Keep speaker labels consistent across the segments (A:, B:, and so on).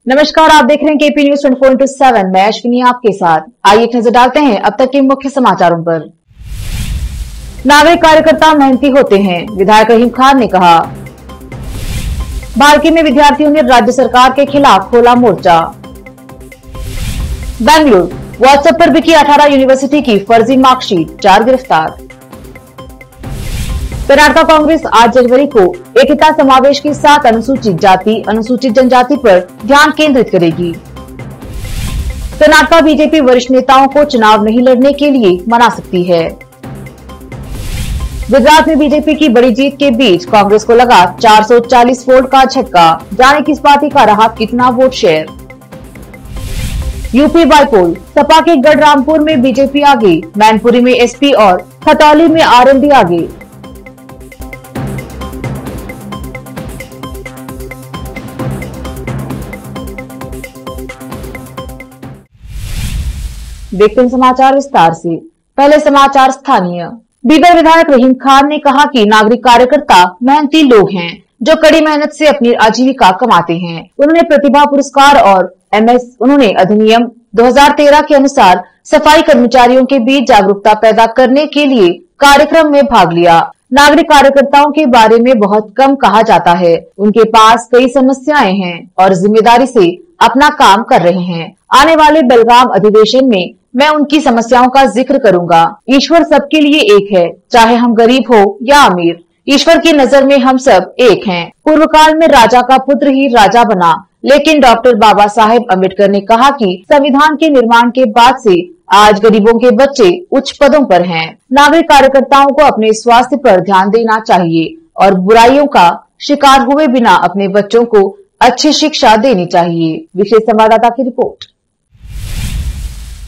A: नमस्कार, आप देख रहे हैं केपी न्यूज 24/7। मैं अश्विनी आपके साथ। आइए एक नजर डालते हैं अब तक के मुख्य समाचारों पर। नागरिक कार्यकर्ता मेहनती होते हैं, विधायक रहीम खान ने कहा। बाल्की में विद्यार्थियों ने राज्य सरकार के खिलाफ खोला मोर्चा। बेंगलुरु, व्हाट्सएप पर बिकी 18 यूनिवर्सिटी की फर्जी मार्कशीट, 4 गिरफ्तार। कर्नाटक कांग्रेस 8 जनवरी को एकता समावेश के साथ अनुसूचित जाति अनुसूचित जनजाति पर ध्यान केंद्रित करेगी। कर्नाटक बीजेपी वरिष्ठ नेताओं को चुनाव नहीं लड़ने के लिए मना सकती है। गुजरात में बीजेपी की बड़ी जीत के बीच कांग्रेस को लगा 440 वोट का झटका। जाने किस पार्टी का रहा कितना vote share. UP bypoll, Sapa के गढ़रामपुर में बीजेपी आगे, मैनपुरी में एसपी और खतौली में आरएलडी आगे। देखते हैं समाचार विस्तार से। पहले समाचार स्थानीय। बीदर विधायक रहीम खान ने कहा कि नागरिक कार्यकर्ता मेहनती लोग हैं जो कड़ी मेहनत से अपनी आजीविका कमाते हैं। उन्होंने प्रतिभा पुरस्कार और उन्होंने अधिनियम 2013 के अनुसार सफाई कर्मचारियों के बीच जागरूकता पैदा करने के लिए कार्यक्रम में भाग लिया। नागरिक कार्यकर्ताओं के बारे में बहुत कम कहा जाता है। उनके पास कई समस्याएं हैं और जिम्मेदारी से अपना काम कर रहे हैं। आने वाले बेलगाम अधिवेशन में मैं उनकी समस्याओं का जिक्र करूंगा। ईश्वर सबके लिए एक है, चाहे हम गरीब हो या अमीर। ईश्वर की नजर में हम सब एक हैं। पूर्व काल में राजा का पुत्र ही राजा बना, लेकिन डॉक्टर बाबा साहेब अम्बेडकर ने कहा कि संविधान के निर्माण के बाद से आज गरीबों के बच्चे उच्च पदों पर हैं। नागरिक कार्यकर्ताओं को अपने स्वास्थ्य पर ध्यान देना चाहिए और बुराइयों का शिकार हुए बिना अपने बच्चों को अच्छी शिक्षा देनी चाहिए। विशेष संवाददाता की रिपोर्ट।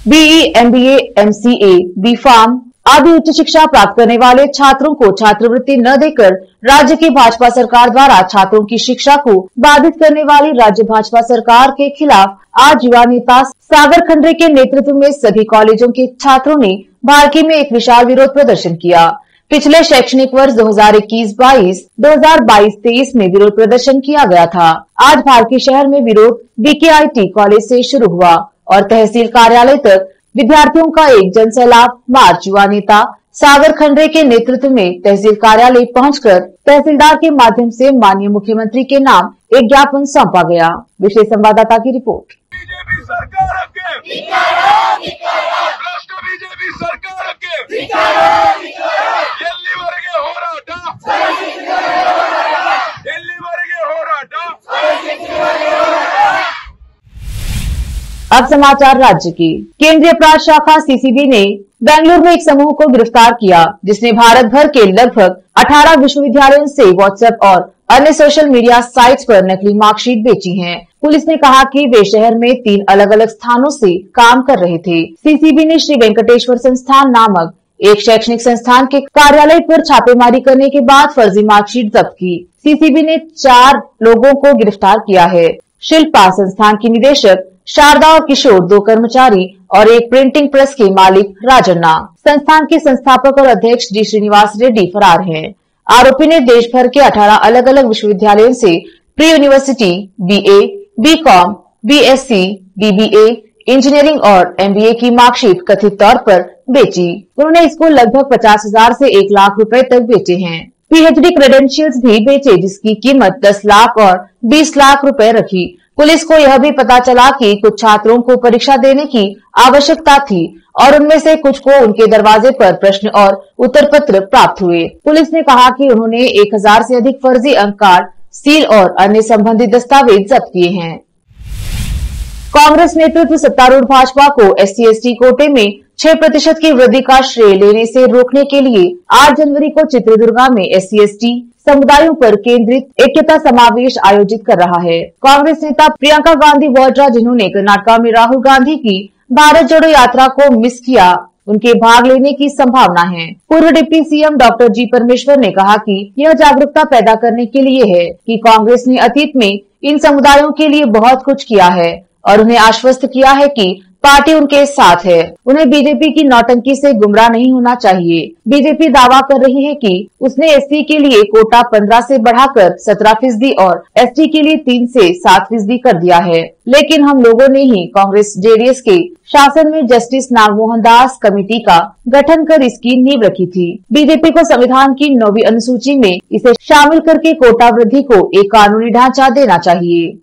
A: बीई, एमबीए, एमसीए, बीफार्म आदि उच्च शिक्षा प्राप्त करने वाले छात्रों को छात्रवृत्ति न देकर राज्य की भाजपा सरकार द्वारा छात्रों की शिक्षा को बाधित करने वाली राज्य भाजपा सरकार के खिलाफ आज युवा नेता सागर खंडरे के नेतृत्व में सभी कॉलेजों के छात्रों ने बाल्की में एक विशाल विरोध प्रदर्शन किया। पिछले शैक्षणिक वर्ष 2021-22, 2022-23 में विरोध प्रदर्शन किया गया था। आज बाल्की शहर में विरोध बीकेआईटी कॉलेज से शुरू हुआ और तहसील कार्यालय तक विद्यार्थियों का एक जनसैलाब मार्च युवा नेता सागर खंडरे के नेतृत्व में तहसील कार्यालय पहुंचकर तहसीलदार के माध्यम से माननीय मुख्यमंत्री के नाम एक ज्ञापन सौंपा गया। विशेष संवाददाता की रिपोर्ट।
B: बीजेपी सरकार के भ्रष्ट बीजेपी सरकार के ಎಲ್ಲಿವರೆಗೆ ಹೋರಾಟ
A: अब समाचार राज्य की। केंद्रीय अपराध शाखा सीसीबी ने बेंगलुरु में एक समूह को गिरफ्तार किया जिसने भारत भर के लगभग 18 विश्वविद्यालयों से व्हाट्सएप और अन्य सोशल मीडिया साइट्स पर नकली मार्कशीट बेची हैं। पुलिस ने कहा कि वे शहर में 3 अलग अलग स्थानों से काम कर रहे थे। सीसीबी ने श्री वेंकटेश्वर संस्थान नामक एक शैक्षणिक संस्थान के कार्यालय पर छापेमारी करने के बाद फर्जी मार्कशीट जब्त की। सीसीबी ने 4 लोगों को गिरफ्तार किया है। शिल्पा संस्थान की निदेशक, शारदा और किशोर 2 कर्मचारी और एक प्रिंटिंग प्रेस के मालिक राजन्ना। संस्थान के संस्थापक और अध्यक्ष डी श्रीनिवास रेड्डी फरार हैं। आरोपी ने देश भर के 18 अलग अलग विश्वविद्यालयों से pre university BA, BCom, BSc, BBA, engineering और एमबीए की मार्कशीट कथित तौर पर बेची। उन्होंने इसको लगभग 50,000 से 1 लाख रुपए तक बेचे हैं। पीएचडी क्रेडेंशियल्स भी बेचे जिसकी कीमत 10 लाख और 20 लाख रुपए रखी। पुलिस को यह भी पता चला कि कुछ छात्रों को परीक्षा देने की आवश्यकता थी और उनमें से कुछ को उनके दरवाजे पर प्रश्न और उत्तर पत्र प्राप्त हुए। पुलिस ने कहा कि उन्होंने 1000 से अधिक फर्जी अंक कार्ड, सील और अन्य संबंधित दस्तावेज जब्त किए हैं। कांग्रेस नेतृत्व सत्तारूढ़ भाजपा को SC/ST कोटे में 6% की वृद्धि का श्रेय लेने से रोकने के लिए 8 जनवरी को चित्रदुर्गा में SC/ST समुदायों पर केंद्रित एकता समावेश आयोजित कर रहा है। कांग्रेस नेता प्रियंका गांधी वाड्रा, जिन्होंने कर्नाटक में राहुल गांधी की भारत जोड़ो यात्रा को मिस किया, उनके भाग लेने की संभावना है। पूर्व डिप्टी सीएम डॉक्टर जी परमेश्वर ने कहा कि यह जागरूकता पैदा करने के लिए है कि कांग्रेस ने अतीत में इन समुदायों के लिए बहुत कुछ किया है और उन्हें आश्वस्त किया है कि पार्टी उनके साथ है। उन्हें बीजेपी की नौटंकी से गुमराह नहीं होना चाहिए। बीजेपी दावा कर रही है कि उसने एससी के लिए कोटा 15 से बढ़ाकर 17% और एसटी के लिए 3 से 7% कर दिया है, लेकिन हम लोगों ने ही कांग्रेस जेडीएस के शासन में जस्टिस नागमोहन दास कमेटी का गठन कर इसकी नींव रखी थी। बीजेपी को संविधान की 9वीं अनुसूची में इसे शामिल करके कोटा वृद्धि को एक कानूनी ढांचा देना चाहिए।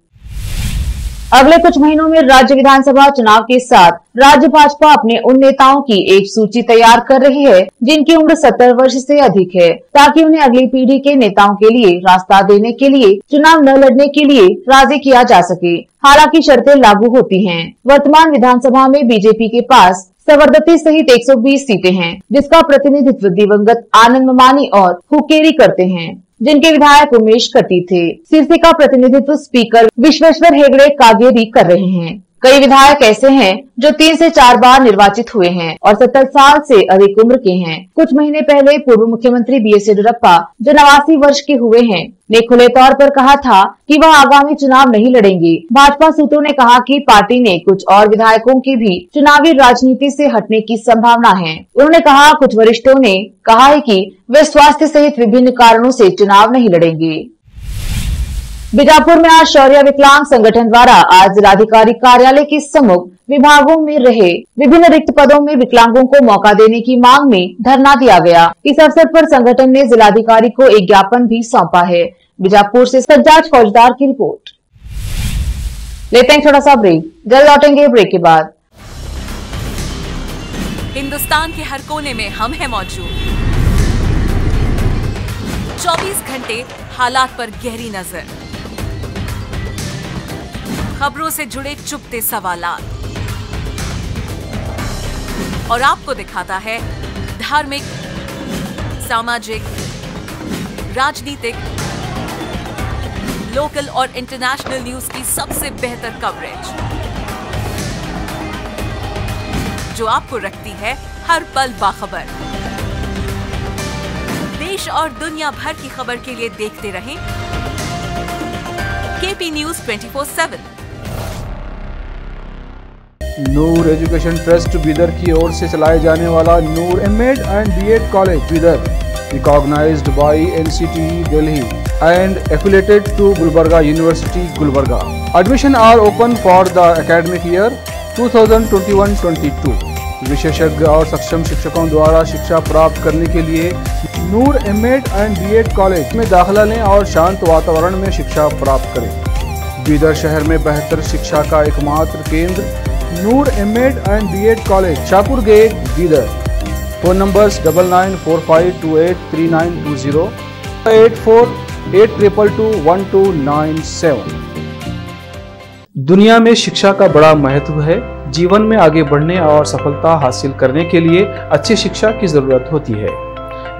A: अगले कुछ महीनों में राज्य विधानसभा चुनाव के साथ राज्य भाजपा अपने उन नेताओं की एक सूची तैयार कर रही है जिनकी उम्र 70 वर्ष से अधिक है, ताकि उन्हें अगली पीढ़ी के नेताओं के लिए रास्ता देने के लिए चुनाव न लड़ने के लिए राजी किया जा सके। हालांकि शर्तें लागू होती हैं। वर्तमान विधानसभा में बीजेपी के पास सबरदती सहित 120 सीटें हैं, जिसका प्रतिनिधित्व दिवंगत आनंद ममानी और हुकेरी करते हैं, जिनके विधायक उमेश कटी थे। सिरसी का प्रतिनिधित्व स्पीकर विश्वेश्वर हेगड़े कागेरी कर रहे हैं। कई विधायक ऐसे हैं जो 3 से 4 बार निर्वाचित हुए हैं और 70 साल से अधिक उम्र के हैं। कुछ महीने पहले पूर्व मुख्यमंत्री बीएस येदियुरप्पा, जो 89 वर्ष के हुए हैं, ने खुले तौर पर कहा था कि वह आगामी चुनाव नहीं लड़ेंगे। भाजपा सूत्रों ने कहा कि पार्टी ने कुछ और विधायकों की भी चुनावी राजनीति से हटने की संभावना है। उन्होंने कहा, कुछ वरिष्ठों ने कहा है कि वे स्वास्थ्य सहित विभिन्न कारणों से चुनाव नहीं लड़ेंगे। बीजापुर में आज शौर्य विकलांग संगठन द्वारा आज जिलाधिकारी कार्यालय के सम्मुख विभागों में रहे विभिन्न रिक्त पदों में विकलांगों को मौका देने की मांग में धरना दिया गया। इस अवसर पर संगठन ने जिलाधिकारी को एक ज्ञापन भी सौंपा है। बीजापुर से सज्जाद फौजदार की रिपोर्ट। लेते हैं थोड़ा सा ब्रेक, जल्द लौटेंगे ब्रेक के बाद।
C: हिंदुस्तान के हर कोने में हम हैं मौजूद। 24 घंटे हालात पर गहरी नजर, खबरों से जुड़े चुपते सवालात, और आपको दिखाता है धार्मिक, सामाजिक, राजनीतिक, लोकल और इंटरनेशनल न्यूज की सबसे बेहतर कवरेज, जो आपको रखती है हर पल बाखबर। देश और दुनिया भर की खबर के लिए देखते रहें KP news 24/7।
D: Noor education trust Bidar की ओर से चलाए जाने वाला Noor MEd and BEd college Bidar, recognised by NCTE Delhi and affiliated to Gulbarga university Gulbarga. Admission are open for the academic year 2021-22। विशेषज्ञ और सक्षम शिक्षकों द्वारा शिक्षा प्राप्त करने के लिए नूर एमएड एंड बीएड कॉलेज में दाखिला लें और शांत वातावरण में शिक्षा प्राप्त करें। बीदर शहर में बेहतर शिक्षा का एकमात्र केंद्र Noor MEd and BEd college, Shahpur gate, Bidar. Phone numbers 9945283920, 8482221297। दुनिया में शिक्षा का बड़ा महत्व है। जीवन में आगे बढ़ने और सफलता हासिल करने के लिए अच्छी शिक्षा की जरूरत होती है।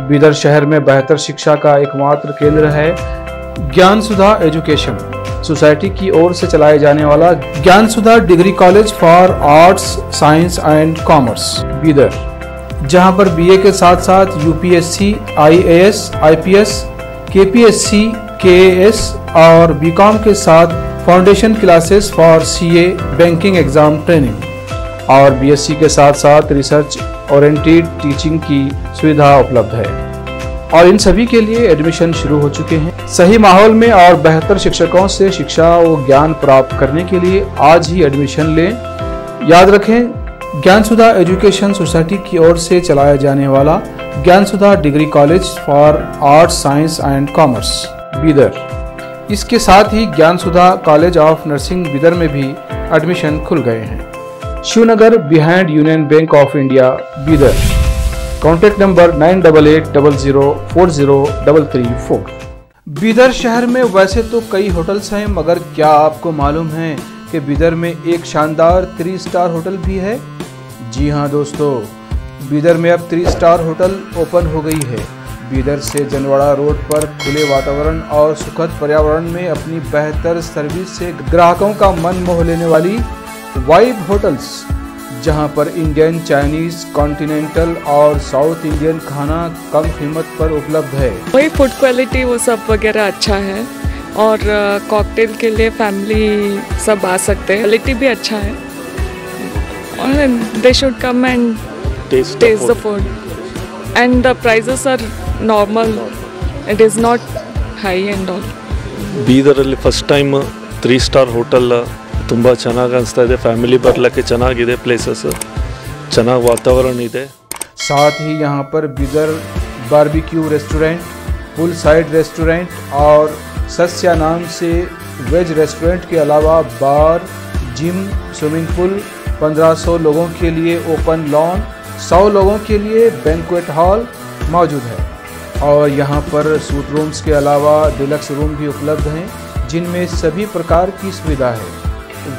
D: बीदर शहर में बेहतर शिक्षा का एकमात्र केंद्र है ज्ञान सुधा एजुकेशन सोसाइटी की ओर से चलाए जाने वाला Gyan Sudha degree college for arts, science and commerce Bidar, जहां पर बीए के साथ साथ UPSC, IAS, IPS, KPSC, KAS और बीकॉम के साथ foundation classes for CA, banking exam training और बीएससी के साथ साथ रिसर्च ओरिएंटेड टीचिंग की सुविधा उपलब्ध है और इन सभी के लिए एडमिशन शुरू हो चुके हैं। सही माहौल में और बेहतर शिक्षकों से शिक्षा व ज्ञान प्राप्त करने के लिए आज ही एडमिशन लें। याद रखें, ज्ञान सुधा एजुकेशन सोसाइटी की ओर से चलाया जाने वाला Gyan Sudha degree college for arts, science and commerce Bidar. इसके साथ ही Gyan Sudha college of nursing Bidar में भी एडमिशन खुल गए हैं। Shivnagar behind union bank of India Bidar. Contact number 988800403334। Bidar शहर में वैसे तो कई होटल्स हैं, मगर क्या आपको मालूम है कि बीदर में एक शानदार 3 स्टार होटल भी है? जी हाँ दोस्तों, बीदर में अब 3 स्टार होटल ओपन हो गई है। बीदर से जनवाड़ा रोड पर खुले वातावरण और सुखद पर्यावरण में अपनी बेहतर सर्विस से ग्राहकों का मन मोह लेने वाली वाइब होटल्स, जहां पर इंडियन, चाइनीज, कॉन्टिनेंटल और साउथ इंडियन खाना कम कीमत पर उपलब्ध है।
E: वही फूड क्वालिटी वो सब वगैरह अच्छा है और कॉकटेल के लिए फैमिली सब आ सकते हैं। क्वालिटी भी अच्छा है And they should come and
F: taste
E: taste the food. And the prices are normal. It is not high and all.
F: ಬೀದರಲ್ಲಿ ಫಸ್ಟ್ ಟೈಮ್ 3 ಸ್ಟಾರ್ ಹೋಟೆಲ್ ತುಂಬ ಚೆನ್ನಾಗಿ ಅನಿಸ್ತಾ ಇದೆ. ಫ್ಯಾಮಿಲಿ ಬರಲಿಕ್ಕೆ ಚೆನ್ನಾಗಿದೆ, ಪ್ಲೇಸಸ್ ಚೆನ್ನಾಗಿ ವಾತಾವರಣ ಇದೆ.
D: साथ ही यहाँ पर बिदर बारबेक्यू रेस्टोरेंट, पुल साइड रेस्टोरेंट और सस्या नाम से वेज रेस्टोरेंट के अलावा बार, जिम, स्विमिंग पूल, 1500 लोगों के लिए ओपन लॉन, 100 लोगों के लिए बैंक्वेट हॉल मौजूद है। और यहाँ पर सूट रूम्स के अलावा डिलक्स रूम भी उपलब्ध हैं जिनमें सभी प्रकार की सुविधा है।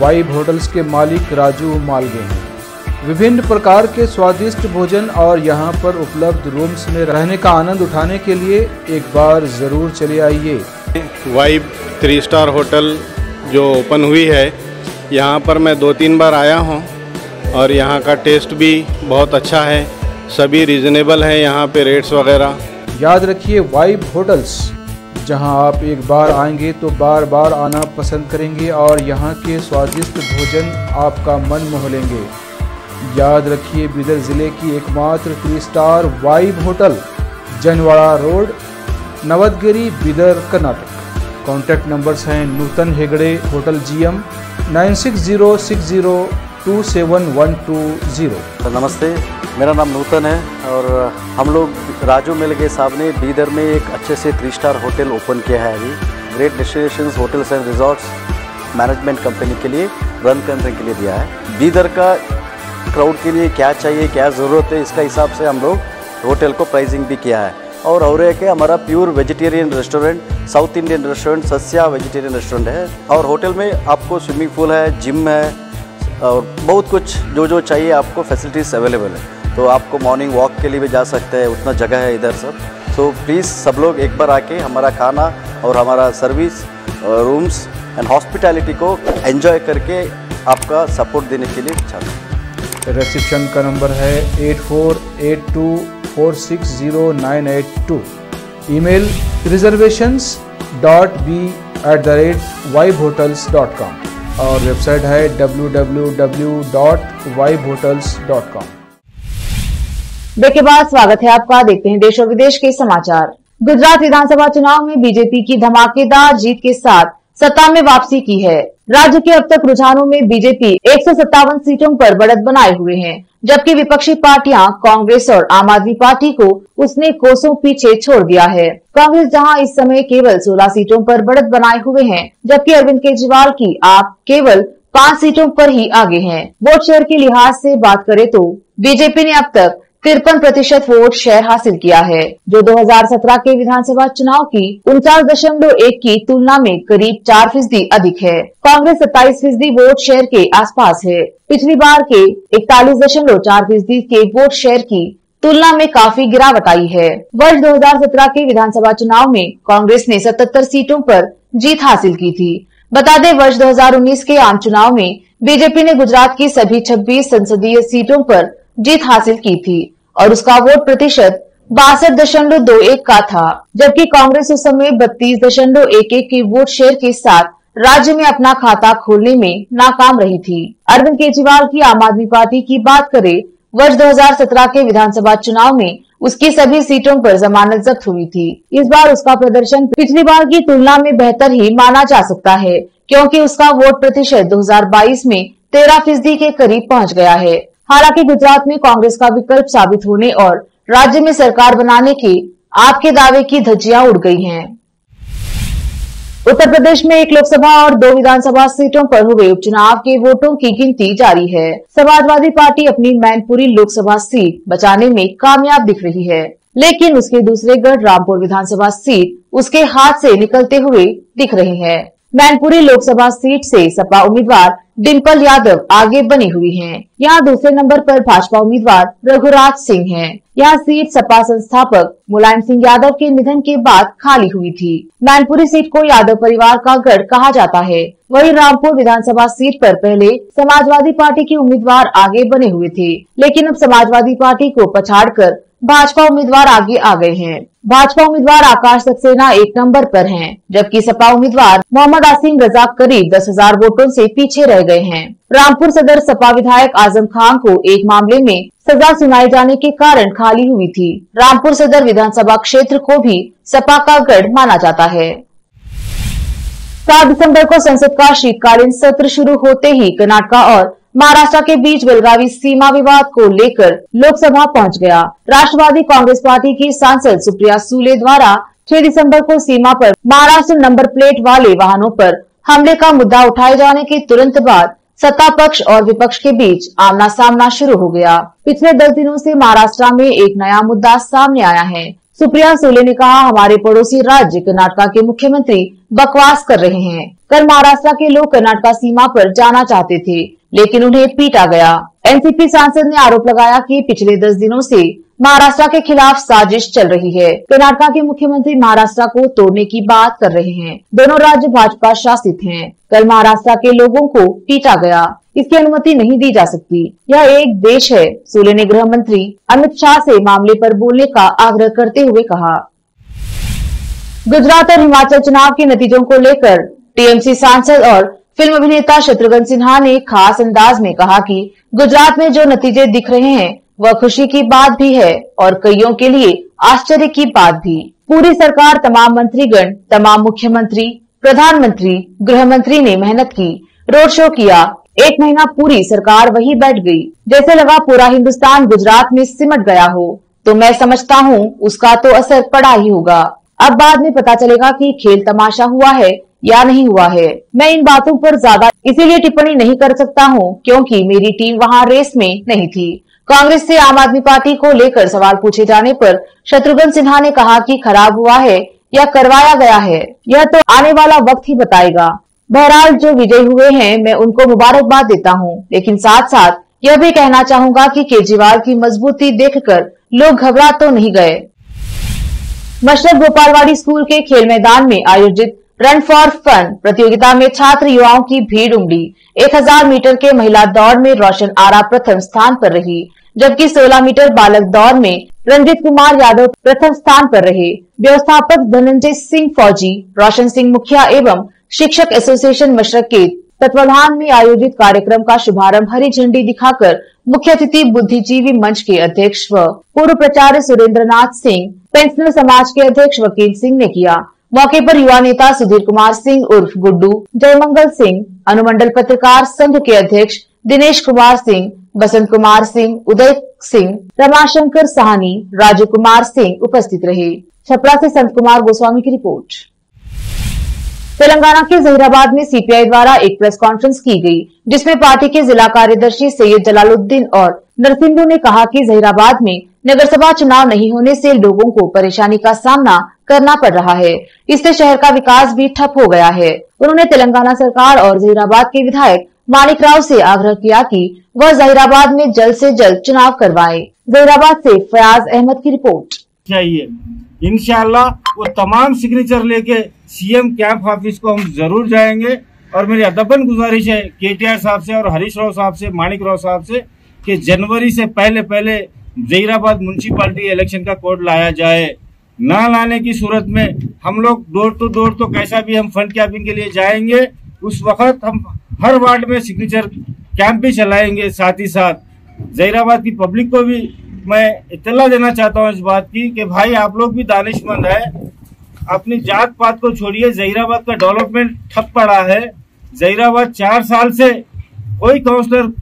D: वाइब होटल्स के मालिक राजू मालगे हैं। विभिन्न प्रकार के स्वादिष्ट भोजन और यहाँ पर उपलब्ध रूम्स में रहने का आनंद उठाने के लिए एक बार ज़रूर चले आइए।
G: वाइब 3 स्टार होटल जो ओपन हुई है, यहाँ पर मैं 2-3 बार आया हूँ और यहाँ का टेस्ट भी बहुत अच्छा है। सभी रीज़नेबल हैं यहाँ पे रेट्स वगैरह।
D: याद रखिए, वाइब होटल्स, जहां आप एक बार आएंगे तो बार बार आना पसंद करेंगे और यहाँ के स्वादिष्ट भोजन आपका मन मोह लेंगे। याद रखिए, बिदर ज़िले की एकमात्र 3 star vibe hotel, Janwada road, Navadgiri, Bidar, Karnataka. Contact numbers हैं नूतन हेगड़े, होटल GM 9606027120।
H: नमस्ते, मेरा नाम नूतन है और हम लोग राजू मिलगे साहब ने बीदर में एक अच्छे से 3 स्टार होटल ओपन किया है। अभी great destinations hotels and resorts management company के लिए रन करने के लिए दिया है। बीदर का क्राउड के लिए क्या चाहिए, क्या ज़रूरत है, इसका हिसाब से हम लोग होटल को प्राइसिंग भी किया है। और एक है हमारा pure vegetarian restaurant, south Indian restaurant, सस्या वेजिटेरियन रेस्टोरेंट है। और होटल में आपको स्विमिंग पूल है, जिम है और बहुत कुछ जो चाहिए आपको फैसिलिटीज़ अवेलेबल है। तो आपको मॉर्निंग वॉक के लिए भी जा सकते हैं, उतना जगह है इधर सब। तो प्लीज़ सब लोग एक बार आके हमारा खाना और हमारा सर्विस, रूम्स एंड हॉस्पिटैलिटी को एंजॉय करके आपका सपोर्ट देने के लिए चाहते हैं।
D: रिसेप्शन का नंबर है 8482460982। ईमेल reservations.b@vibehotels.com और वेबसाइट है www.vibehotels.com।
A: ब्रेक के बाद स्वागत है आपका। देखते हैं देश और विदेश के समाचार। गुजरात विधानसभा चुनाव में बीजेपी की धमाकेदार जीत के साथ सत्ता में वापसी की है। राज्य के अब तक रुझानों में बीजेपी 157 सीटों पर बढ़त बनाए हुए है, जबकि विपक्षी पार्टियां कांग्रेस और आम आदमी पार्टी को उसने कोसों पीछे छोड़ दिया है। कांग्रेस जहां इस समय केवल 16 सीटों पर बढ़त बनाए हुए है, जबकि अरविंद केजरीवाल की आप केवल 5 सीटों पर ही आगे हैं। वोट शेयर के लिहाज से बात करें तो बीजेपी ने अब तक 53% वोट शेयर हासिल किया है, जो 2017 के विधानसभा चुनाव की 49.1 की तुलना में करीब 4% अधिक है। कांग्रेस 27% वोट शेयर के आसपास है। पिछली बार के 41.4% के वोट शेयर की तुलना में काफी गिरावट आई है। वर्ष 2017 के विधानसभा चुनाव में कांग्रेस ने 77 सीटों पर जीत हासिल की थी। बता दें, वर्ष 2019 के आम चुनाव में बीजेपी ने गुजरात की सभी 26 संसदीय सीटों पर जीत हासिल की थी और उसका वोट प्रतिशत 62.21 का था, जबकि कांग्रेस उस समय 32.11 के वोट शेयर के साथ राज्य में अपना खाता खोलने में नाकाम रही थी। अरविंद केजरीवाल की आम आदमी पार्टी की बात करें, वर्ष 2017 के विधानसभा चुनाव में उसकी सभी सीटों पर जमानत जब्त हुई थी। इस बार उसका प्रदर्शन पिछली बार की तुलना में बेहतर ही माना जा सकता है, क्योंकि उसका वोट प्रतिशत 2022 में 13% के करीब पहुंच गया है। हालांकि गुजरात में कांग्रेस का विकल्प साबित होने और राज्य में सरकार बनाने के आपके दावे की धज्जियां उड़ गई हैं। उत्तर प्रदेश में 1 लोकसभा और 2 विधानसभा सीटों पर हुए उपचुनाव के वोटों की गिनती जारी है। समाजवादी पार्टी अपनी मैनपुरी लोकसभा सीट बचाने में कामयाब दिख रही है, लेकिन उसके दूसरे गढ़ रामपुर विधानसभा सीट उसके हाथ से निकलते हुए दिख रही है। मैनपुरी लोकसभा सीट से सपा उम्मीदवार डिम्पल यादव आगे बनी हुई हैं। यहाँ दूसरे नंबर पर भाजपा उम्मीदवार रघुराज सिंह हैं। यह सीट सपा संस्थापक मुलायम सिंह यादव के निधन के बाद खाली हुई थी। मैनपुरी सीट को यादव परिवार का गढ़ कहा जाता है। वहीं रामपुर विधानसभा सीट पर पहले समाजवादी पार्टी के उम्मीदवार आगे बने हुए थे, लेकिन अब समाजवादी पार्टी को पछाड़कर भाजपा उम्मीदवार आगे आ गए हैं। भाजपा उम्मीदवार आकाश सक्सेना 1 नंबर पर हैं, जबकि सपा उम्मीदवार मोहम्मद आसिम रजा करीब 10,000 वोटों से पीछे रह गए हैं। रामपुर सदर सपा विधायक आजम खान को एक मामले में सजा सुनाए जाने के कारण खाली हुई थी। रामपुर सदर विधानसभा क्षेत्र को भी सपा का गढ़ माना जाता है। 7 दिसंबर को संसद का शीतकालीन सत्र शुरू होते ही कर्नाटक और महाराष्ट्र के बीच बेलगावी सीमा विवाद को लेकर लोकसभा पहुंच गया। राष्ट्रवादी कांग्रेस पार्टी की सांसद सुप्रिया सुले द्वारा 6 दिसंबर को सीमा पर महाराष्ट्र नंबर प्लेट वाले वाहनों पर हमले का मुद्दा उठाए जाने के तुरंत बाद सत्ता पक्ष और विपक्ष के बीच आमना सामना शुरू हो गया। पिछले 10 दिनों से महाराष्ट्र में एक नया मुद्दा सामने आया है। सुप्रिया सुले ने कहा, हमारे पड़ोसी राज्य कर्नाटक के मुख्यमंत्री बकवास कर रहे हैं। कल महाराष्ट्र के लोग कर्नाटक सीमा पर जाना चाहते थे, लेकिन उन्हें पीटा गया। एनसीपी सांसद ने आरोप लगाया कि पिछले 10 दिनों से महाराष्ट्र के खिलाफ साजिश चल रही है। कर्नाटक के मुख्यमंत्री महाराष्ट्र को तोड़ने की बात कर रहे हैं। दोनों राज्य भाजपा शासित हैं। कल महाराष्ट्र के लोगों को पीटा गया, इसकी अनुमति नहीं दी जा सकती। यह एक देश है। सुले ने गृह मंत्री अमित शाह से मामले पर बोलने का आग्रह करते हुए कहा। गुजरात और हिमाचल चुनाव के नतीजों को लेकर टीएमसी सांसद और फिल्म अभिनेता शत्रुघ्न सिन्हा ने खास अंदाज में कहा कि गुजरात में जो नतीजे दिख रहे हैं वह खुशी की बात भी है और कईयों के लिए आश्चर्य की बात भी। पूरी सरकार, तमाम मंत्रीगण, तमाम मुख्यमंत्री, प्रधानमंत्री, गृह मंत्री ने मेहनत की, रोड शो किया। 1 महीना पूरी सरकार वही बैठ गई, जैसे लगा पूरा हिंदुस्तान गुजरात में सिमट गया हो। तो मैं समझता हूँ उसका तो असर पड़ा ही होगा। अब बाद में पता चलेगा कि खेल तमाशा हुआ है या नहीं हुआ है। मैं इन बातों पर ज्यादा इसीलिए टिप्पणी नहीं कर सकता हूँ क्योंकि मेरी टीम वहाँ रेस में नहीं थी। कांग्रेस से आम आदमी पार्टी को लेकर सवाल पूछे जाने पर शत्रुघ्न सिन्हा ने कहा कि खराब हुआ है या करवाया गया है, यह तो आने वाला वक्त ही बताएगा। बहरहाल जो विजयी हुए हैं मैं उनको मुबारकबाद देता हूँ, लेकिन साथ साथ यह भी कहना चाहूंगा कि केजरीवाल की मजबूती देखकर लोग घबरा तो नहीं गए। मशरक गोपालवाड़ी स्कूल के खेल मैदान में आयोजित रन फॉर फन प्रतियोगिता में छात्र युवाओं की भीड़ उमड़ी। 1000 मीटर के महिला दौड़ में रोशन आरा प्रथम स्थान पर रही, जबकि 16 मीटर बालक दौड़ में रंजीत कुमार यादव प्रथम स्थान पर रहे। व्यवस्थापक धनंजय सिंह फौजी, रोशन सिंह मुखिया एवं शिक्षक एसोसिएशन मशरक के तत्वाधान में आयोजित कार्यक्रम का शुभारंभ हरी झंडी दिखाकर मुख्य अतिथि बुद्धिजीवी मंच के अध्यक्ष व पूर्व प्राचार्य सुरेंद्र नाथ सिंह, पेंशनर समाज के अध्यक्ष वकील सिंह ने किया। मौके पर युवा नेता सुधीर कुमार सिंह उर्फ गुड्डू, जयमंगल सिंह, अनुमंडल पत्रकार संघ के अध्यक्ष दिनेश कुमार सिंह, बसंत कुमार सिंह, उदय सिंह, रमाशंकर साहनी, राजू कुमार सिंह उपस्थित रहे। छपरा से संत कुमार गोस्वामी की रिपोर्ट। तेलंगाना के जहीराबाद में सीपीआई द्वारा एक प्रेस कॉन्फ्रेंस की गई, जिसमें पार्टी के जिला कार्यदर्शी सैयद जलालुद्दीन और नरसिंधु ने कहा कि जहीराबाद में नगरसभा चुनाव नहीं होने से लोगों को परेशानी का सामना करना पड़ रहा है। इससे शहर का विकास भी ठप हो गया है। उन्होंने तेलंगाना सरकार और जहीराबाद के विधायक मानिक राव से आग्रह किया कि वह जहीराबाद में जल्द से जल्द चुनाव करवाएं। जहीराबाद से फयाज अहमद की रिपोर्ट।
I: चाहिए इंशाल्लाह वो तमाम सिग्नेचर लेके सीएम कैंप ऑफिस को हम जरूर जाएंगे और मेरी अदबन गुजारिश है केटीआर साहब से और हरीश राव साहब से, मानिक राव साहब से कि जनवरी से पहले जहीराबाद म्युनिसिपैलिटी इलेक्शन का कोड लाया जाए। ना लाने की सूरत में हम लोग डोर टू डोर तो कैसा भी हम फंड कैंपिंग के लिए जाएंगे, उस वक्त हम हर वार्ड में सिग्नेचर कैंप भी चलाएंगे। साथ ही साथ जहीराबाद की पब्लिक को भी मैं इत्तला देना चाहता हूँ इस बात की कि भाई आप लोग भी दानिशमंद है, अपनी जात पात को छोड़िए। जहीराबाद का डेवलपमेंट ठप पड़ा है। जहीराबाद 4 साल से कोई काउंसलर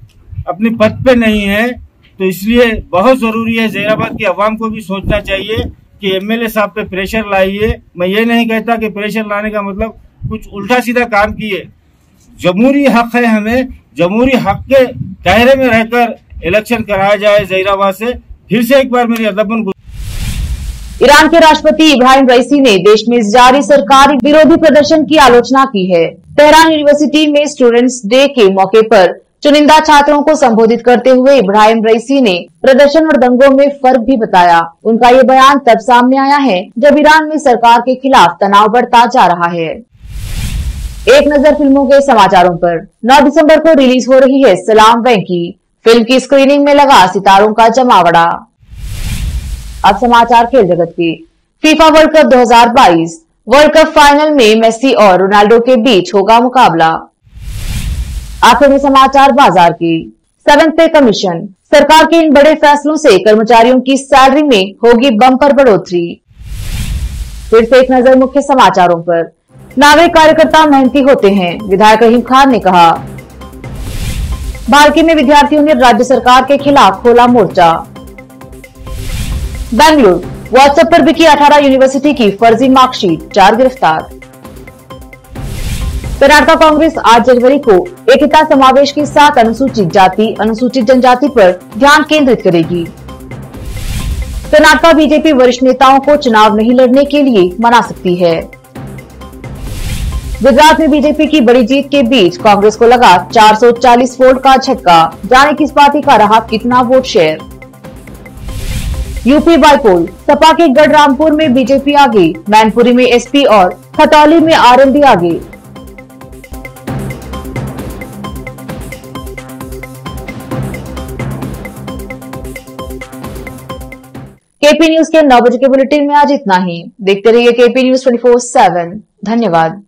I: अपने पद पे नहीं है, तो इसलिए बहुत जरूरी है जहीराबाद की आवाम को भी सोचना चाहिए कि एमएलए साहब पे प्रेशर लाइए। मैं ये नहीं कहता कि प्रेशर लाने का मतलब कुछ उल्टा सीधा काम किए। जमहूरी हक है, हमें जमहूरी हक के दायरे में रहकर इलेक्शन कराया जाए जहीराबाद से। फिर से एक बार मेरी अदबन।
A: ईरान के राष्ट्रपति इब्राहिम रईसी ने देश में जारी सरकारी विरोधी प्रदर्शन की आलोचना की है। तेहरान यूनिवर्सिटी में स्टूडेंट्स डे के मौके पर चुनिंदा छात्रों को संबोधित करते हुए इब्राहिम रईसी ने प्रदर्शन और दंगों में फर्क भी बताया। उनका ये बयान तब सामने आया है जब ईरान में सरकार के खिलाफ तनाव बढ़ता जा रहा है। एक नजर फिल्मों के समाचारों पर। 9 दिसंबर को रिलीज हो रही है सलाम वेंकी। फिल्म की स्क्रीनिंग में लगा सितारों का जमावड़ा। अब समाचार खेल जगत के। FIFA world cup 2022 world cup final में मेसी और रोनाल्डो के बीच होगा मुकाबला। आखिर में समाचार बाजार की। 7th पे कमीशन। सरकार के इन बड़े फैसलों से कर्मचारियों की सैलरी में होगी बम्पर बढ़ोतरी। फिर से एक नजर मुख्य समाचारों पर। नागरिक कार्यकर्ता मेहनती होते हैं, विधायक रहीम खान ने कहा। भारती में विद्यार्थियों ने राज्य सरकार के खिलाफ खोला मोर्चा। बेंगलुरु व्हाट्सएप पर बिकी 18 यूनिवर्सिटी की फर्जी मार्कशीट, 4 गिरफ्तार। कर्नाटका कांग्रेस 8 जनवरी को एकता समावेश के साथ अनुसूचित जाति अनुसूचित जनजाति पर ध्यान केंद्रित करेगी। कर्नाटका बीजेपी वरिष्ठ नेताओं को चुनाव नहीं लड़ने के लिए मना सकती है। गुजरात में बीजेपी की बड़ी जीत के बीच कांग्रेस को लगा 440 वोट का झटका, जाने किस पार्टी का रहा कितना vote share. UP bypoll, Sapa के गढ़रामपुर में बीजेपी आगे, मैनपुरी में एसपी और खतौली में आरएलडी आगे। केपी न्यूज के 9 बजे के बुलेटिन में आज इतना ही। देखते रहिए केपी न्यूज 24/7। धन्यवाद।